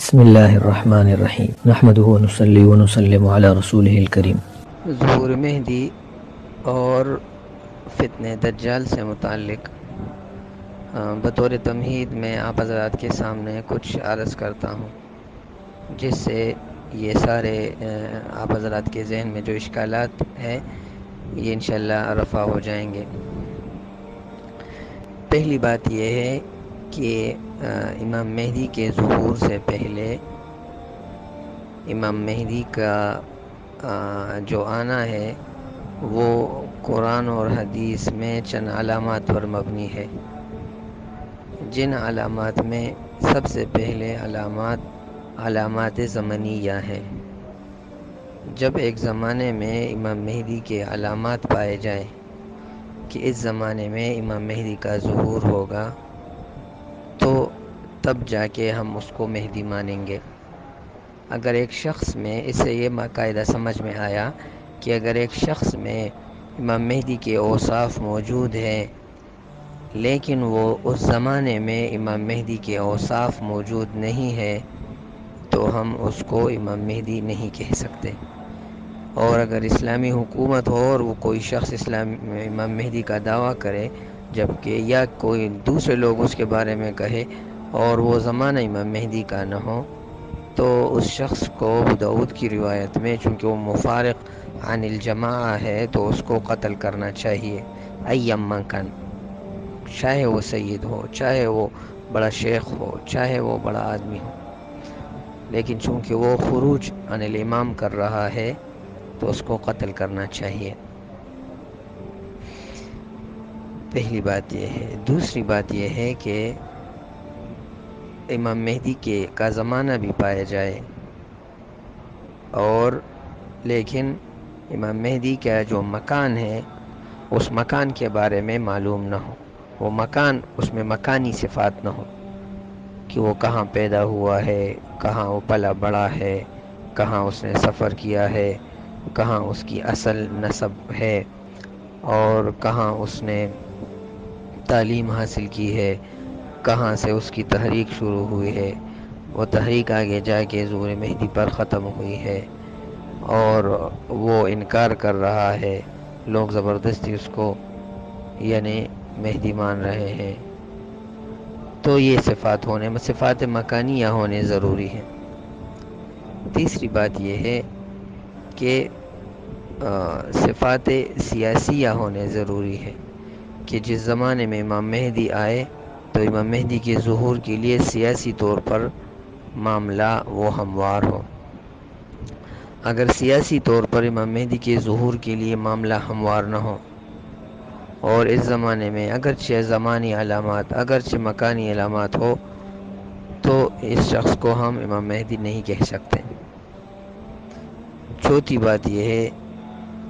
بسم اللہ الرحمن الرحیم نحمدہ ونصلی ونسلم علی رسولہ الکریم۔ ظہور مہدی اور فتنہ دجال سے متعلق بطور تمہید میں آپ حضرات کے سامنے کچھ عرض کرتا ہوں، جس سے یہ سارے آپ حضرات کے ذہن میں جو اشکالات ہیں یہ انشاءاللہ رفع ہو جائیں گے۔ پہلی بات یہ ہے کہ امام مہدی کے ظہور سے پہلے امام مہدی کا جو آنا ہے وہ قرآن اور حدیث میں چند علامات پر مبنی ہے، جن علامات میں سب سے پہلے علامات زمنیہ ہیں۔ جب ایک زمانے میں امام مہدی کے علامات پائے جائیں کہ اس زمانے میں امام مہدی کا ظہور ہوگا تو تب جا کے ہم اس کو مہدی مانیں گے۔ اگر ایک شخص میں اس سے یہ قاعدہ سمجھ میں آیا کہ اگر ایک شخص میں امام مہدی کے اوصاف موجود ہیں لیکن وہ اس زمانے میں امام مہدی کے اوصاف موجود نہیں ہے تو ہم اس کو امام مہدی نہیں کہہ سکتے۔ اور اگر اسلامی حکومت ہو اور وہ کوئی شخص امام مہدی کا دعویٰ کرے جبکہ یا کوئی دوسرے لوگ اس کے بارے میں کہے اور وہ زمانہ امام مہدی کا نہ ہو تو اس شخص کو ابو داؤد کی روایت میں چونکہ وہ مفارق عن الجماعہ ہے تو اس کو قتل کرنا چاہیے، ایما کان، چاہے وہ سید ہو، چاہے وہ بڑا شیخ ہو، چاہے وہ بڑا آدمی ہو، لیکن چونکہ وہ خروج عن الامام کر رہا ہے تو اس کو قتل کرنا چاہیے۔ پہلی بات یہ ہے۔ دوسری بات یہ ہے کہ امام مہدی کا زمانہ بھی پایا جائے اور لیکن امام مہدی کا جو مکان ہے اس مکان کے بارے میں معلوم نہ ہو، وہ مکان، اس میں مکانی صفات نہ ہو کہ وہ کہاں پیدا ہوا ہے، کہاں وہ پلا بڑا ہے، کہاں اس نے سفر کیا ہے، کہاں اس کی اصل نسب ہے اور کہاں اس نے تعلیم حاصل کی ہے، کہاں سے اس کی تحریک شروع ہوئی ہے، وہ تحریک آگے جا کے ظہور مہدی پر ختم ہوئی ہے اور وہ انکار کر رہا ہے، لوگ زبردستی اس کو یعنی مہدی مان رہے ہیں، تو یہ صفات مکانیہ ہونے ضروری ہیں۔ تیسری بات یہ ہے کہ صفات سیاسیہ ہونے ضروری ہے کہ جس زمانے میں امام مہدی آئے تو امام مہدی کے ظہور کے لیے سیاسی طور پر معاملہ وہ ہموار ہو۔ اگر سیاسی طور پر امام مہدی کے ظہور کے لیے معاملہ ہموار نہ ہو اور اس زمانے میں اگرچہ زمانی علامات، اگرچہ مکانی علامات ہو تو اس شخص کو ہم امام مہدی نہیں کہہ سکتے۔ چوتھی بات یہ ہے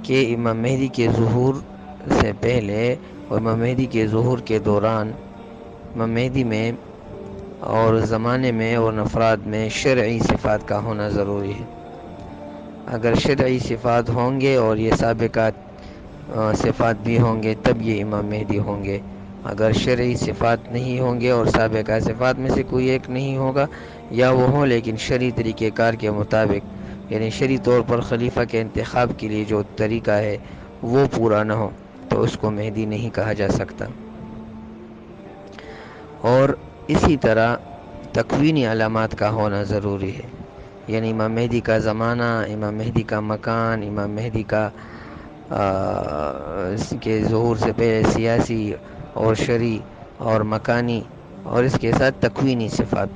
کہ امام مہدی کے ظہور سے پہلے اور امام مہدی کے ظہور کے دوران امام مہدی میں اور زمانے میں اور افراد میں شرعی صفات کا ہونا ضروری ہے۔ اگر شرعی صفات ہوں گے اور یہ سابقات صفات بھی ہوں گے تب یہ امام مہدی ہوں گے۔ اگر شرعی صفات نہیں ہوں گے اور سابقہ صفات میں سے کوئی ایک نہیں ہوگا یا وہ ہوں لیکن شرعی طریقہ کار کے مطابق یعنی شرعی طور پر خلیفہ کے انتخاب کے لیے جو طریقہ ہے وہ پورا نہ ہو تو اس کو مہدی نہیں کہا جا سکتا۔ اور اسی طرح تکوینی علامات کا ہونا ضروری ہے، یعنی امام مہدی کا زمانہ، امام مہدی کا مکان، امام مہدی کے ظہور سے پہلے سیاسی اور شرعی اور مکانی اور اس کے ساتھ تکوینی صفات۔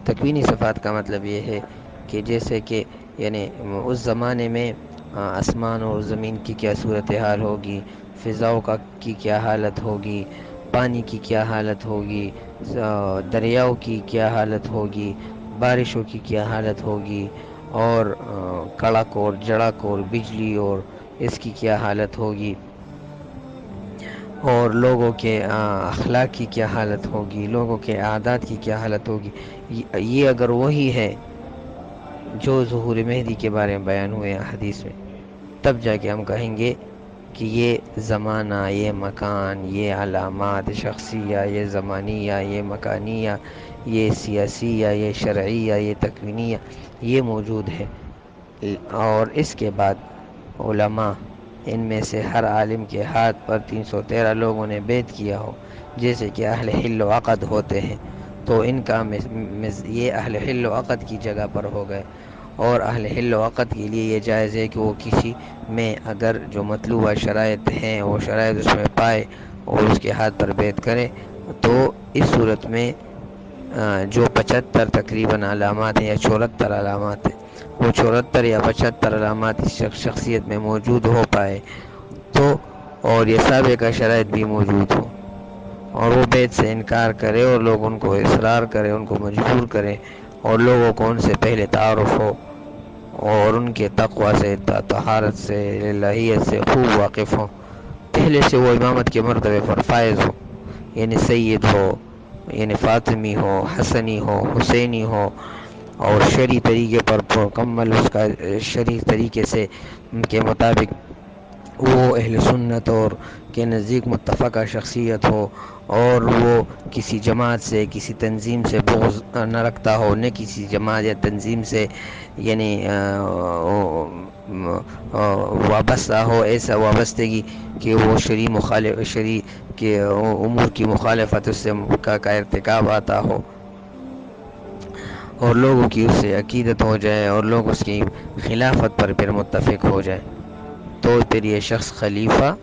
تکوینی صفات کا مطلب یہ ہے کہ جیسے کہ یعنی اس زمانے میں آسمان اور زمین کی کیا صورتحال ہوگی، فضاؤں کی کیا حالت ہوگی، پانی کی کیا حالت ہوگی، دریاؤں کی کیا حالت ہوگی، بارشوں کی کیا حالت ہوگی اور کڑک اور جڑک اور بجلی اور اس کی کیا حالت ہوگی اور لوگوں کے اخلاق کی کیا حالت ہوگی، لوگوں کے عادات کی کیا حالت ہوگی۔ یہ اگر وہی ہے جو ظہور مہدی کے بارے میں بیان ہوئے حدیث میں تب جا کے ہم کہیں گے کہ یہ زمانہ، یہ مکان، یہ علامات شخصیہ، یہ زمانیہ، یہ مکانیہ، یہ سیاسیہ، یہ شرعیہ، یہ تکوینیہ، یہ موجود ہے۔ اور اس کے بعد علماء، ان میں سے ہر عالم کے ہاتھ پر 313 لوگوں نے بیعت کیا ہو، جیسے کہ اہل حل و عقد ہوتے ہیں، تو ان کا یہ اہل حل و عقد کی جگہ پر ہو گئے۔ اور اہل حل و عقد کے لیے یہ جائز ہے کہ وہ کسی میں اگر جو مطلوبہ شرائط ہیں وہ شرائط اس میں پائے اور اس کے ہاتھ پر بیعت کرے، تو اس صورت میں جو 75 تقریباً علامات ہیں یا 74 علامات ہیں، وہ 74 یا 75 علامات اس شخصیت میں موجود ہو پائے تو، اور یہ سابقہ شرائط بھی موجود ہو، اور وہ بیعت سے انکار کرے اور لوگ ان کو اصرار کرے، ان کو مجبور کرے، اور لوگوں کو ان سے پہلے تعارف ہو اور ان کے تقوی سے، طہارت سے، الہیت سے خوب واقف ہوں، پہلے سے وہ امامت کے مرتبے پر فائز ہو، یعنی سید ہو، یعنی فاطمی ہو، حسنی ہو، حسینی ہو، اور شرعی طریقے پر مکمل اس کا شرعی طریقے سے کے مطابق وہ اہل سنت اور کے نزدیک متفقہ شخصیت ہو، اور وہ کسی جماعت سے، کسی تنظیم سے بغض نہ رکھتا ہو، نہ کسی جماعت یا تنظیم سے یعنی وابستہ ہو، ایسا وابستگی کہ وہ شرعی کے امور کی مخالفت اس سے کا ارتکاب آتا ہو، اور لوگوں کی اس سے عقیدت ہو جائے اور لوگ اس کی خلافت پر پھر متفق ہو جائے، تو پھر یہ شخص خلیفہ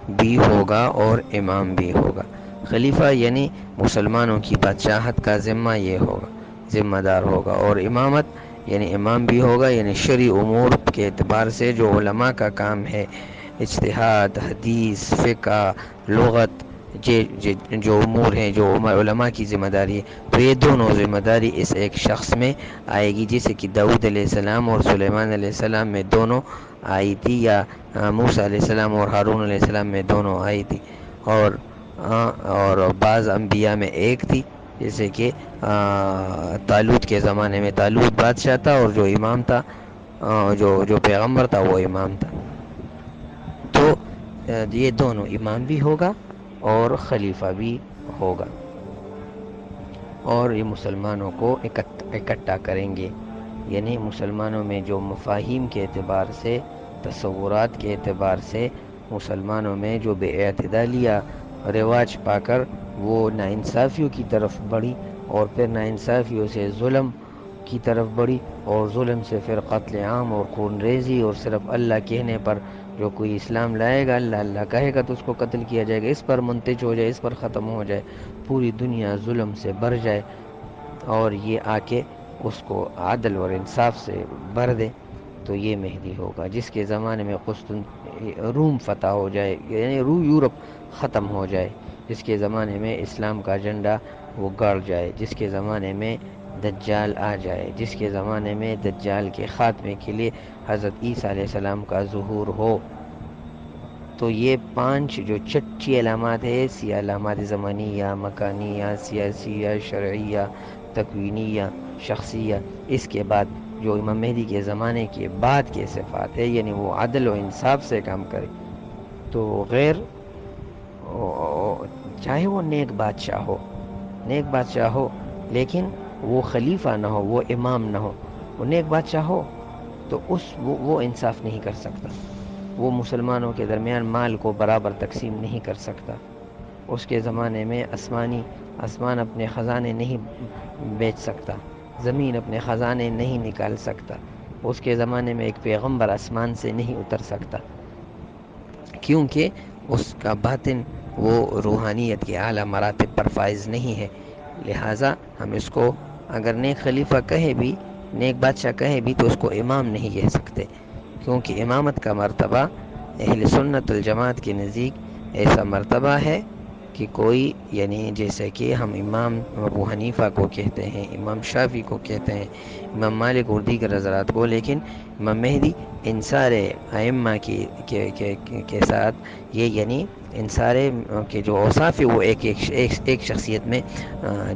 بھی ہوگا اور امام بھی ہوگا۔ خلیفہ یعنی مسلمانوں کی بادشاہت کا ذمہ یہ ہوگا، ذمہ دار ہوگا، اور امامت یعنی امام بھی ہوگا، یعنی شرعی امور کے اعتبار سے جو علماء کا کام ہے، اجتہاد، حدیث، فقہ، لغت، جو امور ہیں جو علماء کی ذمہ داری ہے، تو یہ دونوں ذمہ داری اس ایک شخص میں آئے گی، جیسے کہ داؤد علیہ السلام اور سلیمان علیہ السلام میں دونوں آئی تھی، یا موسیٰ علیہ السلام اور ہارون علیہ السلام میں دونوں آئی تھی، اور بعض انبیاء میں ایک تھی، جیسے کہ طالوت کے زمانے میں طالوت بادشاہ تھا اور جو امام تھا، جو پیغمبر تھا وہ امام تھا، تو یہ دونوں امام بھی ہوگا اور خلیفہ بھی ہوگا، اور یہ مسلمانوں کو اکٹھا کریں گے، یعنی مسلمانوں میں جو مفاہیم کے اعتبار سے، تصورات کے اعتبار سے مسلمانوں میں جو بے اعتدالیہ رواج پا کر وہ ناانصافیوں کی طرف بڑھی، اور پھر ناانصافیوں سے ظلم کی طرف بڑھی، اور ظلم سے پھر قتل عام اور خون ریزی، اور صرف اللہ کہنے پر جو کوئی اسلام لائے گا، اللہ اللہ کہے گا تو اس کو قتل کیا جائے گا، اس پر منتج ہو جائے، اس پر ختم ہو جائے، پوری دنیا ظلم سے بھر جائے، اور یہ آ کے اس کو عدل اور انصاف سے بھر دے، تو یہ مہدی ہوگا، جس کے زمانے میں روم فتح ہو جائے، یعنی یورپ ختم ہو جائے، جس کے زمانے میں اسلام کا جھنڈا وہ گڑ جائے، جس کے زمانے میں دجال آ جائے، جس کے زمانے میں دجال کے خاتمے کے لیے حضرت عیسیٰ علیہ السلام کا ظہور ہو۔ تو یہ 5 جو چھٹی علامات ہے، علامات زمانیہ، مکانیہ، سیاسیہ، شرعیہ، تکوینیہ، شخصیہ، اس کے بعد جو امام مہدی کے زمانے کے بعد کے صفات ہے، یعنی وہ عدل و انصاف سے کام کرے، تو چاہے وہ نیک بادشاہ ہو لیکن وہ خلیفہ نہ ہو، وہ امام نہ ہو، وہ نیک بادشاہ ہو تو وہ انصاف نہیں کر سکتا، وہ مسلمانوں کے درمیان مال کو برابر تقسیم نہیں کر سکتا، اس کے زمانے میں آسمان اپنے خزانے نہیں بیچ سکتا، زمین اپنے خزانے نہیں نکال سکتا، اس کے زمانے میں ایک پیغمبر آسمان سے نہیں اتر سکتا، کیونکہ اس کا باطن وہ روحانیت کے اعلیٰ مراتب پر فائز نہیں ہے، لہٰذا ہم اس کو اگر نیک خلیفہ کہے بھی، نیک بادشاہ کہے بھی، تو اس کو امام نہیں کہہ سکتے، کیونکہ امامت کا مرتبہ اہل سنت الجماعت کے نزدیک ایسا مرتبہ ہے کہ کوئی، یعنی جیسے کہ ہم امام ابو حنیفہ کو کہتے ہیں، امام شافعی کو کہتے ہیں، امام مالک اور دیگر حضرات کو، لیکن امام مہدی ان سارے ائمہ کے ساتھ یہ، یعنی ان سارے کے جو اوصاف ہے وہ ایک شخصیت میں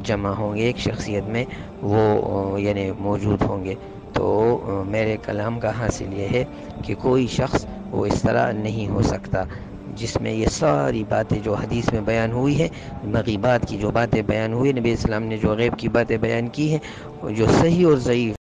جمع ہوں گے، ایک شخصیت میں وہ یعنی موجود ہوں گے۔ تو میرے کلام کا حاصل یہ ہے کہ کوئی شخص وہ اس طرح نہیں ہو سکتا، جس میں یہ ساری باتیں جو حدیث میں بیان ہوئی ہیں، مغیبات کی جو باتیں بیان ہوئی، نبی اسلام نے جو غیب کی باتیں بیان کی ہیں، جو صحیح اور ضعیف